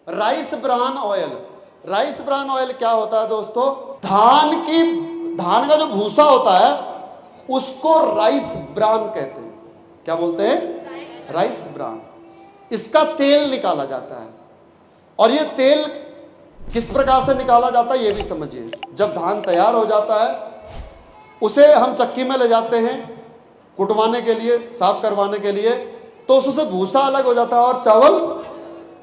Rice bran oil. Rice bran oil क्या होता है दोस्तों? धान का जो भूसा होता है उसको राइस ब्रान कहते हैं। क्या बोलते हैं? Rice bran. इसका तेल निकाला जाता है। और ये तेल किस प्रकार से निकाला जाता है ये भी समझिए। जब धान तैयार हो जाता है उसे हम चक्की में ले जाते हैं कुटवाने के लिए, साफ करवाने के लिए, तो उससे भूसा अलग हो जाता है और चावल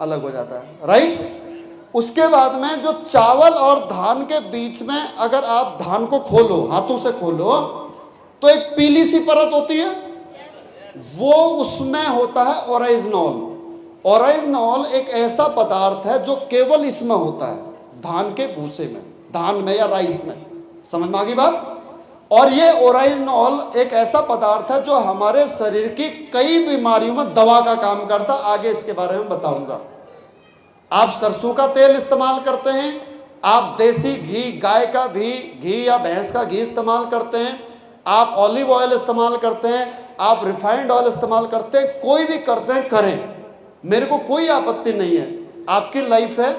अलग हो जाता है, राइट। उसके बाद में जो चावल और धान के बीच में अगर आप धान को खोलो, हाथों से खोलो, तो एक पीली सी परत होती है, वो उसमें होता है ओराइजनॉल। ओराइजनॉल एक ऐसा पदार्थ है जो केवल इसमें होता है, धान के भूसे में, धान में या राइस में। समझ में आ गई बात? और ये ओराइजनॉल एक ऐसा पदार्थ है जो हमारे शरीर की कई बीमारियों में दवा का काम करता है। आगे इसके बारे में बताऊंगा। आप सरसों का तेल इस्तेमाल करते हैं, आप देसी घी, गाय का घी या भैंस का घी इस्तेमाल करते हैं, आप ऑलिव ऑयल इस्तेमाल करते हैं, आप रिफाइंड ऑयल इस्तेमाल करते हैं, कोई भी करते हैं, करें, मेरे को कोई आपत्ति नहीं है। आपकी लाइफ है,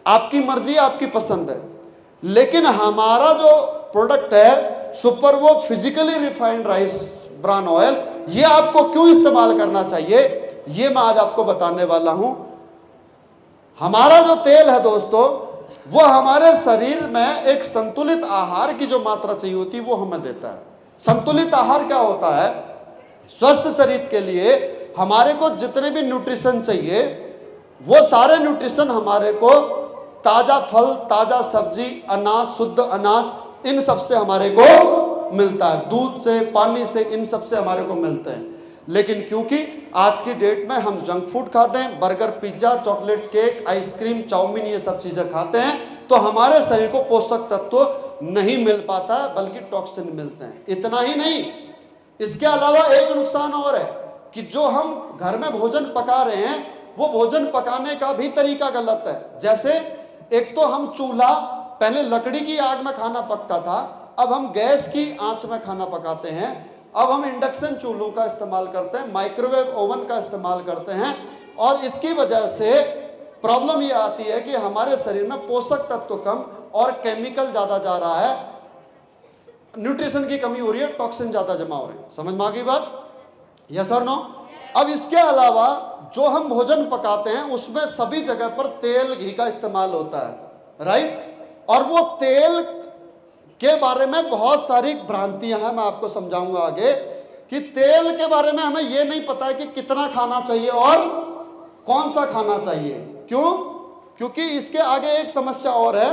आपकी मर्जी, आपकी पसंद है। लेकिन हमारा जो प्रोडक्ट है सुपर वो physically refined rice bran oil, ये आपको क्यों इस्तेमाल करना चाहिए ये मैं आज आपको बताने वाला हूं। हमारा जो तेल है दोस्तों वो हमारे शरीर में एक संतुलित आहार की जो मात्रा चाहिए होती है वो हमें देता है। संतुलित आहार क्या होता है? स्वस्थ शरीर के लिए हमारे को जितने भी न्यूट्रिशन चाहिए वो सारे न्यूट्रिशन हमारे को ताजा फल, ताजा सब्जी, अनाज, शुद्ध अनाज, इन सब से हमारे को मिलता है। दूध से, पानी से, इन सब से हमारे को मिलते हैं। लेकिन क्योंकि आज की डेट में हम जंक फूड खाते हैं, burger, pizza, chocolate, cake, ice cream, chowmein, ये सब चीज़ें खाते हैं, तो हमारे शरीर को पोषक तत्व नहीं मिल पाता है, बल्कि टॉक्सिन मिलते हैं। इतना ही नहीं, इसके अलावा एक नुकसान और है कि जो हम घर में भोजन पका रहे हैं वो भोजन पकाने का भी तरीका गलत है। जैसे एक तो हम चूल्हा, पहले लकड़ी की आग में खाना पकता था, अब हम गैस की आंच में खाना पकाते हैं। अब हम इंडक्शन चूल्हों का इस्तेमाल करते हैं, माइक्रोवेव ओवन का इस्तेमाल करते हैं, और इसकी वजह से प्रॉब्लम ये आती है कि हमारे शरीर में पोषक तत्व कम और केमिकल ज़्यादा जा रहा है, न्यूट्रिशन की कमी हो रही है, टॉक्सिन ज़्यादा जमा हो रहे हैं। समझ में आ गई बात? यस और नो? अब इसके अलावा जो हम भोजन पकाते हैं उसमें सभी जगह पर तेल, घी का इस्तेमाल होता है, राइट। और वो तेल के बारे में बहुत सारी भ्रांतियां हैं, मैं आपको समझाऊंगा आगे कि तेल के बारे में हमें ये नहीं पता है कि कितना खाना चाहिए और कौन सा खाना चाहिए। क्यों? क्योंकि इसके आगे एक समस्या और है,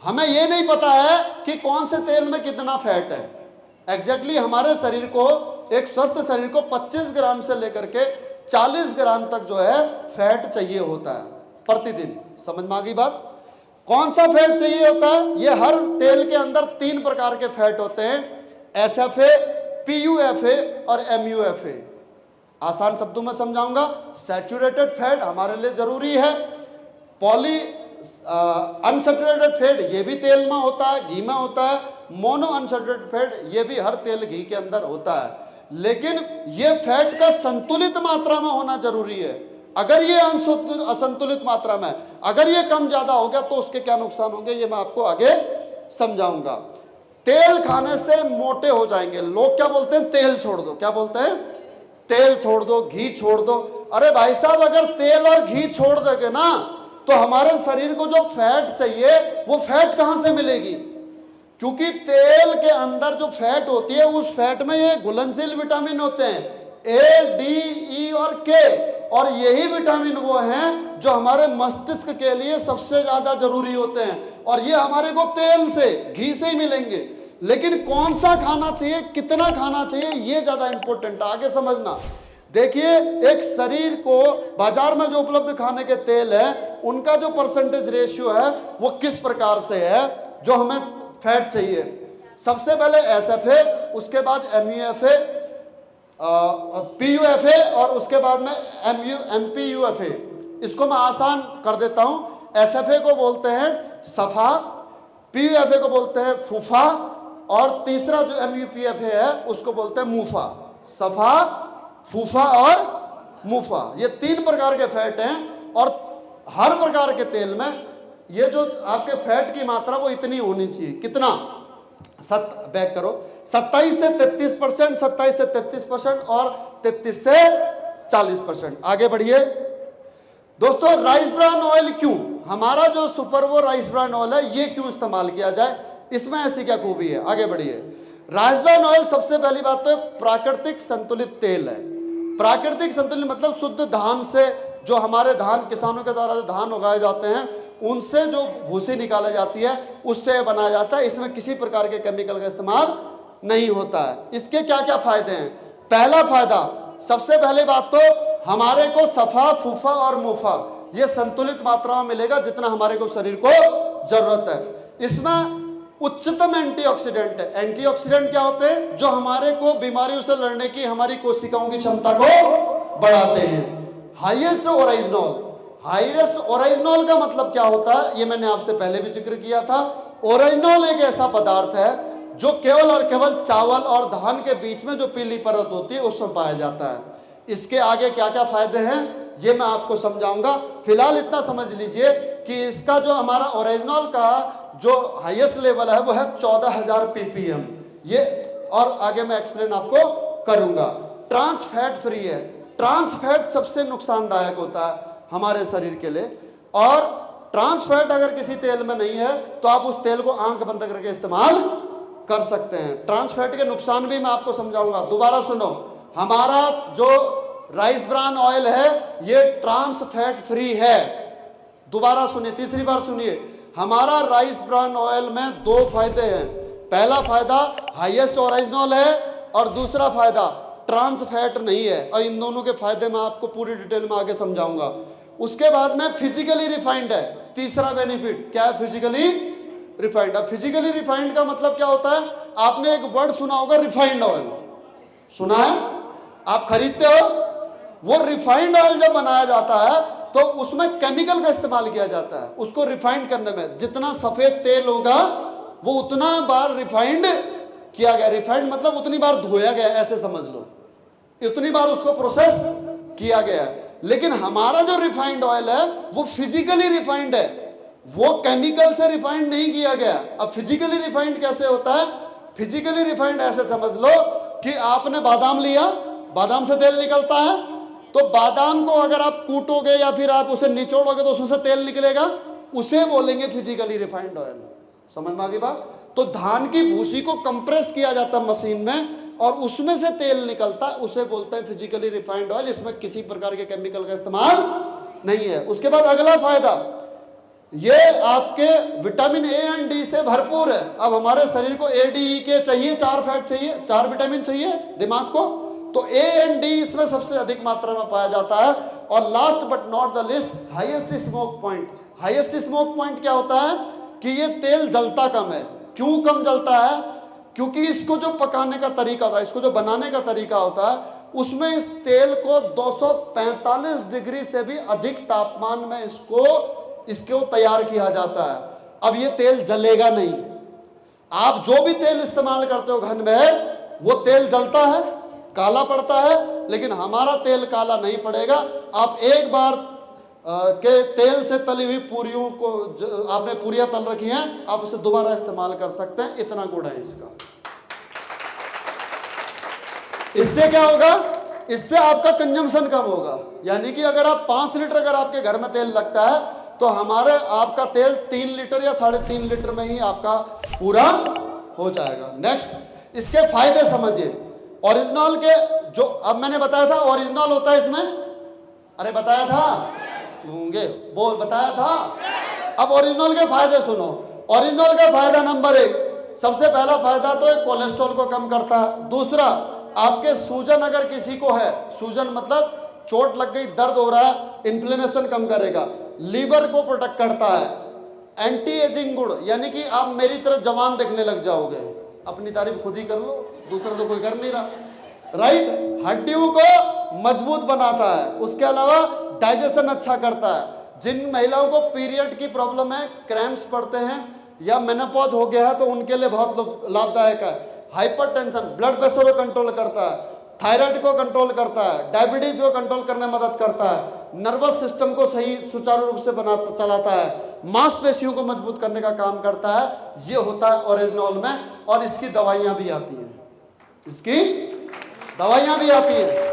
हमें ये नहीं पता है कि कौन से तेल में कितना फैट है। एग्जैक्टली हमारे शरीर को, एक स्वस्थ शरीर को 25 ग्राम से लेकर के 40 ग्राम तक जो है फैट चाहिए होता है प्रतिदिन। समझ में आ गई बात? कौन सा फैट चाहिए होता है? ये हर तेल के अंदर 3 प्रकार के फैट होते हैं, SFA, PUFA और MUFA। आसान शब्दों में समझाऊंगा, सैचुरेटेड फैट हमारे लिए जरूरी है, पॉली अनसैचुरेटेड फैट ये भी तेल में होता है, घी में होता है, मोनो अनसैचुरेटेड फैट ये भी हर तेल, घी के अंदर होता है। लेकिन ये फैट का संतुलित मात्रा में होना जरूरी है। अगर ये असंतुलित मात्रा में, अगर ये कम ज्यादा हो गया तो उसके क्या नुकसान होंगे ये मैं आपको आगे समझाऊंगा। तेल खाने से मोटे हो जाएंगे। लोग क्या बोलते हैं? तेल छोड़ दो। क्या बोलते हैं? तेल छोड़ दो, घी छोड़ दो। अरे भाई साहब, अगर तेल और घी छोड़ दोगे ना तो हमारे शरीर को जो फैट चाहिए वो फैट कहां से मिलेगी? क्योंकि तेल के अंदर जो फैट होती है उस फैट में ये घुलनशील विटामिन होते हैं, A, D, E और K, और यही विटामिन वो हैं जो हमारे मस्तिष्क के लिए सबसे ज्यादा जरूरी होते हैं, और ये हमारे को तेल से, घी से ही मिलेंगे। लेकिन कौन सा खाना चाहिए, कितना खाना चाहिए, ये ज्यादा इंपॉर्टेंट है। आगे समझना। देखिए, एक शरीर को बाजार में जो उपलब्ध खाने के तेल है उनका जो परसेंटेज रेशियो है वो किस प्रकार से है जो हमें फैट चाहिए। सबसे पहले SFA, उसके बाद MUFA, PUFA और उसके बाद में MPUFA। इसको मैं आसान कर देता हूं। SFA को बोलते हैं सफा, PUFA को बोलते हैं फूफा, और तीसरा जो MUPFA है उसको बोलते हैं मूफा। सफा, फूफा और मुफा। ये 3 प्रकार के फैट हैं और हर प्रकार के तेल में ये जो आपके फैट की मात्रा वो इतनी होनी चाहिए। कितना? बैक करो, 27 से 33%, 27 से 33% और 33 से 40%। आगे बढ़िए दोस्तों। राइस ब्रान ऑयल क्यों, हमारा जो सुपरवो राइस ब्रान ऑयल है ये क्यों इस्तेमाल किया जाए, इसमें ऐसी क्या खूबी है? आगे बढ़िए। राइस ब्रान ऑयल सबसे पहली बात तो प्राकृतिक संतुलित तेल है। प्राकृतिक संतुलित मतलब शुद्ध धान से, जो हमारे धान किसानों के द्वारा जो धान उगाए जाते हैं उनसे जो भूसी निकाली जाती है उससे बनाया जाता है। इसमें किसी प्रकार के केमिकल का इस्तेमाल नहीं होता है। इसके क्या क्या फायदे हैं? पहला फायदा, सबसे पहले बात तो हमारे को सफा, फूफा और मुफा ये संतुलित मात्रा में मिलेगा जितना हमारे को शरीर को जरूरत है। इसमें उच्चतम एंटीऑक्सीडेंट है। एंटीऑक्सीडेंट क्या होते हैं? जो हमारे को बीमारियों से लड़ने की हमारी कोशिकाओं की क्षमता को बढ़ाते हैं। हाईएस्ट ओरिजिनॉल, हाईएस्ट ओरिजिनॉल का मतलब क्या होता है ये मैंने आपसे पहले भी जिक्र किया था। ओरिजिनॉल एक ऐसा पदार्थ है जो केवल और केवल चावल और धान के बीच में जो पीली परत होती है उसमें पाया जाता है। इसके आगे क्या क्या फायदे हैं ये मैं आपको समझाऊंगा। फिलहाल इतना समझ लीजिए कि इसका जो हमारा ओरिजिनल का जो हाईएस्ट लेवल है वो है 14,000 ppm ये, और आगे मैं एक्सप्लेन आपको करूंगा। ट्रांस फैट फ्री है। ट्रांस फैट सबसे नुकसानदायक होता है हमारे शरीर के लिए, और ट्रांस फैट अगर किसी तेल में नहीं है तो आप उस तेल को आंख बंद करके इस्तेमाल कर सकते हैं। ट्रांस फैट के नुकसान भी मैं आपको समझाऊंगा। दोबारा सुनो, हमारा जो राइस ब्रान ऑयल है ये ट्रांस फैट फ्री है। दोबारा सुनिए, तीसरी बार सुनिए, हमारा राइस ब्रान ऑयल में 2 फायदे हैं। पहला फायदा हाईएस्ट ओरिजिनल है और दूसरा फायदा ट्रांस फैट नहीं है, और इन दोनों के फायदे मैं आपको पूरी डिटेल में आगे समझाऊंगा। उसके बाद में फिजिकली रिफाइंड है। तीसरा बेनिफिट क्या है? Physically refined. अब फिजिकली रिफाइंड का मतलब क्या होता है? आपने एक वर्ड सुना होगा, रिफाइंड ऑयल सुना है? आप खरीदते हो, वो रिफाइंड ऑयल जब बनाया जाता है तो उसमें केमिकल का इस्तेमाल किया जाता है उसको रिफाइंड करने में। जितना सफेद तेल होगा वो उतना बार रिफाइंड किया गया। रिफाइंड मतलब उतनी बार धोया गया, ऐसे समझ लो, इतनी बार उसको प्रोसेस किया गया। लेकिन हमारा जो रिफाइंड ऑयल है वो फिजिकली रिफाइंड है, वो केमिकल से रिफाइंड नहीं किया गया। अब फिजिकली रिफाइंड कैसे होता है? फिजिकली रिफाइंड ऐसे समझ लो कि आपने बादाम लिया, बादाम से तेल निकलता है, तो बादाम को अगर आप कूटोगे या फिर आप उसे निचोड़ोगे तो उसमें से तेल निकलेगा, उसे बोलेंगे फिजिकली रिफाइंड ऑयल। समझ में आ गई बात? तो धान की भूसी को कंप्रेस किया जाता है मशीन में और उसमें से तेल निकलता है, उसे बोलते हैं फिजिकली रिफाइंड ऑयल। इसमें किसी प्रकार के केमिकल का इस्तेमाल नहीं है। उसके बाद अगला फायदा, ये आपके विटामिन ए एंड डी से भरपूर है। अब हमारे शरीर को ए डी ई के चाहिए, 4 फैट चाहिए, 4 विटामिन चाहिए दिमाग को, तो ए एंड डी इसमें सबसे अधिक मात्रा में पाया जाता है। और last but not the list, highest smoke point. Highest smoke point क्या होता है कि ये तेल जलता कम है। क्यों कम जलता है? क्योंकि इसको जो पकाने का तरीका होता है, इसको जो बनाने का तरीका होता है, उसमें इस तेल को 245 डिग्री से भी अधिक तापमान में इसको तैयार किया जाता है। अब ये तेल जलेगा नहीं। आप जो भी तेल इस्तेमाल करते हो घर में, वो तेल जलता है, काला पड़ता है, लेकिन हमारा तेल काला नहीं पड़ेगा। आप एक बार के तेल से तली हुई पूरियों को, आपने पूरियां तल रखी हैं, आप उसे दोबारा इस्तेमाल कर सकते हैं, इतना गुण है इसका। इससे क्या होगा? इससे आपका कंजम्पशन कम होगा। यानी कि अगर आप 5 लीटर अगर आपके घर में तेल लगता है तो हमारे आपका तेल 3 लीटर या 3.5 लीटर में ही आपका पूरा हो जाएगा। नेक्स्ट, इसके फायदे समझिए। ओरिजिनल के जो अब मैंने बताया था, ओरिजिनल होता है इसमें, अरे बताया था होंगे, बोल बताया था। अब ओरिजिनल के फायदे सुनो। ओरिजिनल का फायदा नंबर 1, सबसे पहला फायदा तो कोलेस्ट्रॉल को कम करता है। दूसरा, आपके सूजन अगर किसी को है, सूजन मतलब चोट लग गई, दर्द हो रहा है, इन्फ्लेमेशन कम करेगा। लीवर को प्रोटेक्ट करता है। एंटी एजिंग गुण, यानी कि आप मेरी तरह जवान दिखने लग जाओगे। अपनी तारीफ खुद ही कर लो, दूसरा तो कोई कर नहीं रहा, राइट। हड्डियों को मजबूत बनाता है। उसके अलावा डाइजेशन अच्छा करता है। जिन महिलाओं को पीरियड की प्रॉब्लम है, क्रैम्प्स पड़ते हैं या मेनोपॉज हो गया है, तो उनके लिए बहुत लाभदायक है। हाइपरटेंशन, ब्लड प्रेशर को कंट्रोल करता है। थायराइड को कंट्रोल करता है, डायबिटीज को कंट्रोल करने में मदद करता है, नर्वस सिस्टम को सही सुचारू रूप से बनाता चलाता है, मांसपेशियों को मजबूत करने का काम करता है। ये होता है ओरिजिनॉल में, और इसकी दवाइयां भी आती हैं, इसकी दवाइयां भी आती हैं।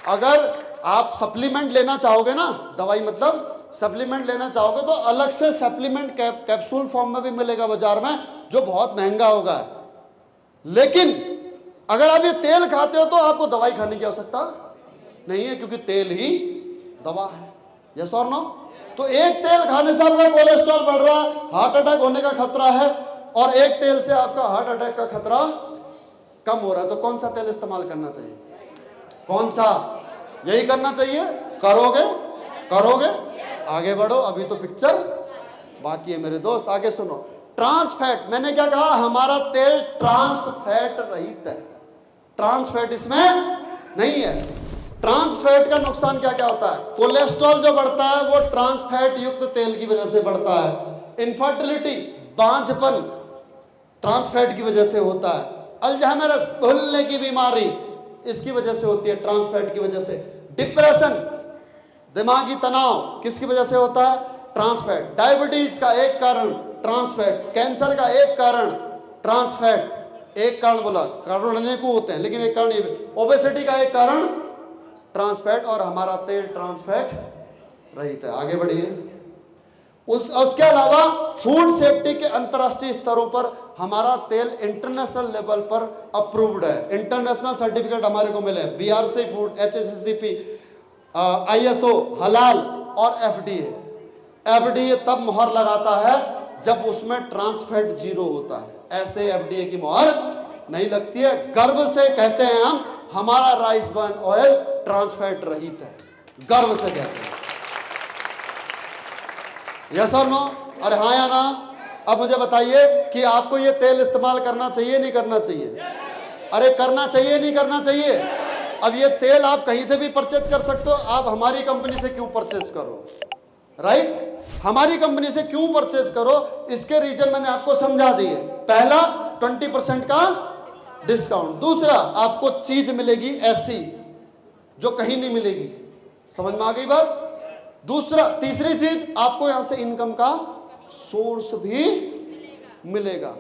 अगर आप सप्लीमेंट लेना चाहोगे ना, दवाई मतलब सप्लीमेंट लेना चाहोगे तो अलग से सप्लीमेंट कैप्सूल फॉर्म में भी मिलेगा बाजार में, जो बहुत महंगा होगा। लेकिन अगर आप ये तेल खाते हो तो आपको दवाई खाने की आवश्यकता नहीं है, क्योंकि तेल ही दवा है। यस और नो? तो एक तेल खाने से आपका कोलेस्ट्रॉल बढ़ रहा है, हार्ट अटैक होने का खतरा है, और एक तेल से आपका हार्ट अटैक का खतरा कम हो रहा है। तो कौन सा तेल इस्तेमाल करना चाहिए? कौन सा? यही करना चाहिए। करोगे? करोगे? आगे बढ़ो, अभी तो पिक्चर बाकी है मेरे दोस्त। आगे सुनो। ट्रांस फैट, मैंने क्या कहा? हमारा तेल ट्रांस फैट रहित है, ट्रांस फैट इसमें नहीं है। ट्रांस फैट का नुकसान क्या क्या होता है? कोलेस्ट्रॉल जो बढ़ता है वो ट्रांस फैट युक्त तेल की वजह से बढ़ता है। इनफर्टिलिटी, बांझपन, ट्रांस फैट की वजह से होता है। अल्जाइमर, भूलने की बीमारी, इसकी वजह से होती है, ट्रांस फैट की वजह से। डिप्रेशन, दिमागी तनाव, किसकी वजह से होता है? Trans fat. डायबिटीज का एक कारण ट्रांस फैट, कैंसर का एक कारण ट्रांस फैट। एक कारण बोला, कारण अनेकों होते हैं, लेकिन एक कारण ये। ओबेसिटी का एक कारण ट्रांस फैट, और हमारा तेल ट्रांस फैट रहित है। आगे बढ़िए। उसके अलावा फूड सेफ्टी के अंतर्राष्ट्रीय स्तरों पर हमारा तेल इंटरनेशनल लेवल पर अप्रूव्ड है। इंटरनेशनल सर्टिफिकेट हमारे को मिले, बीआरसी फूड, एचएसीसीपी, आईएसओ, हलाल और एफडीए। एफडीए तब मुहर लगाता है जब उसमें ट्रांस फैट 0 होता है, ऐसे एफडीए की मुहर नहीं लगती है। गर्व से कहते हैं हम, हमारा rice bran oil trans fat रहित है, गर्व से कहते हैं। यस और नो? अरे हाँ या ना? अब मुझे बताइए कि आपको ये तेल इस्तेमाल करना चाहिए नहीं करना चाहिए? अरे करना चाहिए नहीं करना चाहिए? अब ये तेल आप कहीं से भी परचेज कर सकते हो, आप हमारी कंपनी से क्यों परचेज करो? राइट? हमारी कंपनी से क्यों परचेज करो? इसके रीजन मैंने आपको समझा दिए। पहला, 20% का डिस्काउंट। दूसरा, आपको चीज मिलेगी ऐसी जो कहीं नहीं मिलेगी। समझ में आ गई बात? दूसरा, तीसरी चीज, आपको यहां से इनकम का सोर्स भी मिलेगा।